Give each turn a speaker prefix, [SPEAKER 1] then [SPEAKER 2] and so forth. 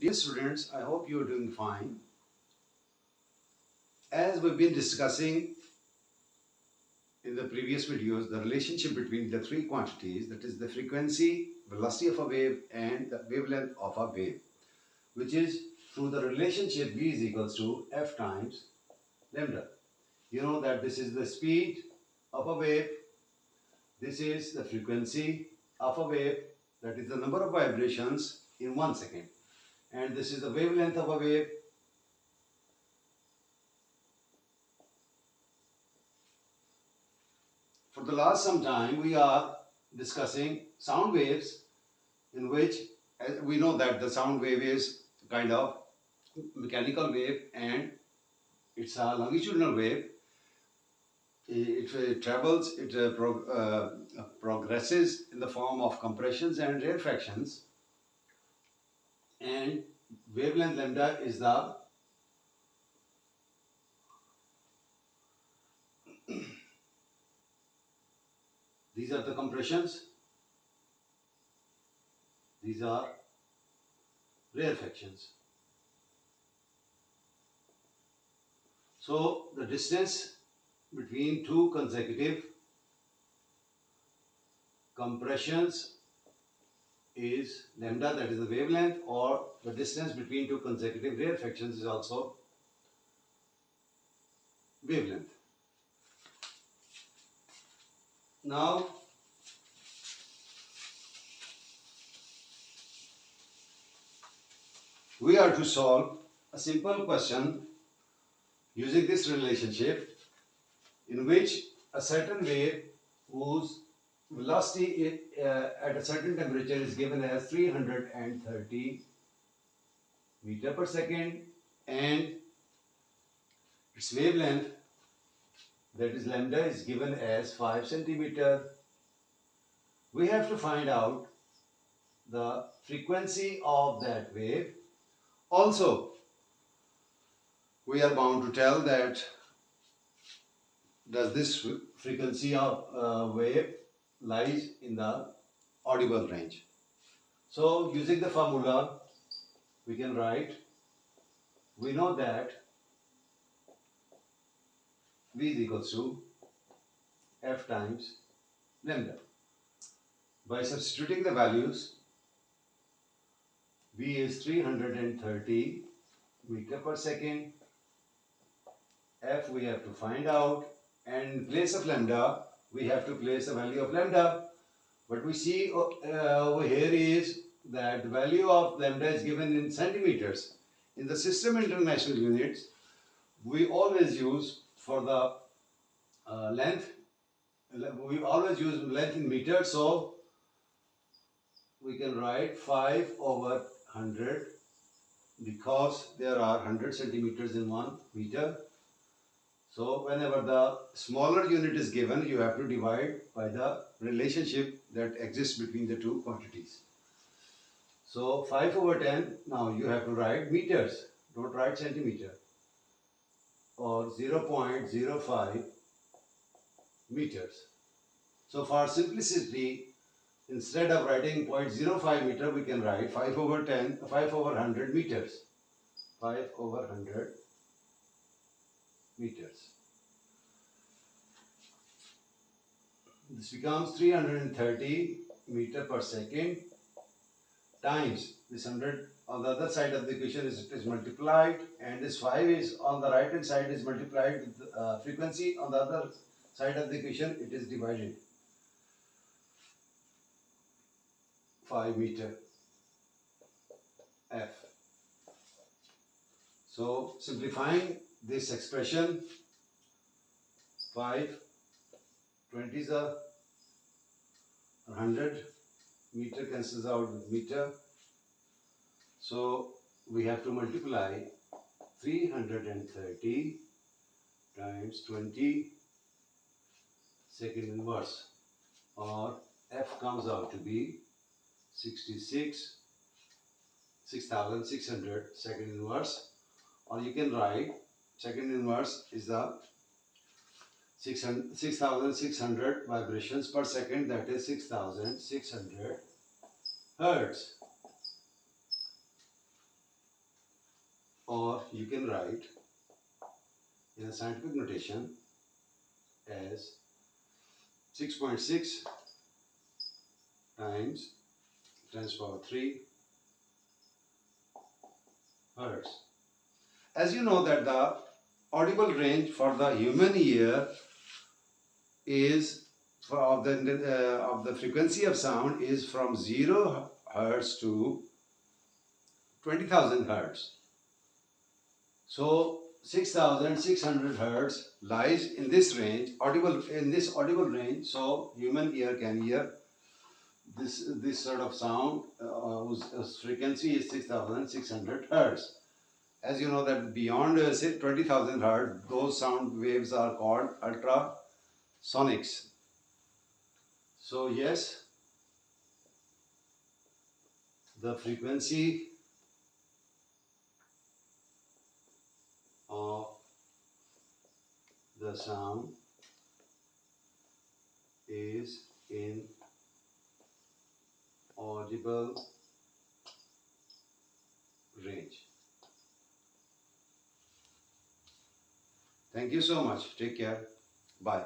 [SPEAKER 1] Dear students, I hope you are doing fine. As we've been discussing in the previous videos, the relationship between the three quantities, that is the frequency, velocity of a wave and the wavelength of a wave, which is through the relationship V is equals to F times lambda. You know that this is the speed of a wave, this is the frequency of a wave, that is the number of vibrations in 1 second, and this is the wavelength of a wave. For the last some time, we are discussing sound waves, in which we know that the sound wave is kind of mechanical wave and it's a longitudinal wave. It travels, it progresses in the form of compressions and rarefactions, and wavelength lambda is the these are the compressions, these are rarefactions. So the distance between two consecutive compressions is lambda, that is the wavelength, or the distance between two consecutive rarefactions is also wavelength. Now, we are to solve a simple question using this relationship, in which a certain wave whose velocity at a certain temperature is given as 330 meter per second, and its wavelength, that is lambda, is given as 5 centimeter. We have to find out the frequency of that wave. Also, we are bound to tell that does this frequency of wave lies in the audible range. So using the formula, we can write, we know that V is equals to F times lambda. By substituting the values, V is 330 meter per second, F we have to find out, and in place of lambda, we have to place the value of lambda. What we see over here is that the value of lambda is given in centimeters. In the system international units, we always use for the length, we always use length in meters, so we can write 5 over 100 because there are 100 centimeters in 1 meter. So whenever the smaller unit is given, you have to divide by the relationship that exists between the two quantities. So 5 over 10, now you have to write meters, don't write centimeter, or 0.05 meters. So for simplicity, instead of writing 0.05 meter, we can write 5 over 100 meters. 5 over 100 meters. This becomes 330 meter per second times this 100 on the other side of the equation is multiplied, and this 5 is on the right hand side is multiplied with frequency on the other side of the equation, it is divided. 5 meter F. So simplifying this expression, 5 20s are 100, meter cancels out with meter, so we have to multiply 330 times 20 second inverse, or F comes out to be 6,600 second inverse, or you can write second inverse is the 6,600 vibrations per second, that is 6,600 hertz. you can write in a scientific notation as 6.6 times 10 to the power 3 hertz. As you know that the audible range for the human ear is of the frequency of sound is from 0 hertz to 20,000 hertz. So 6,600 hertz lies in this range, audible range. So human ear can hear this sort of sound whose frequency is 6,600 hertz. As you know that beyond say 20,000 hertz, those sound waves are called ultrasonics. So yes, the frequency of the sound is in audible range. Thank you so much. Take care. Bye.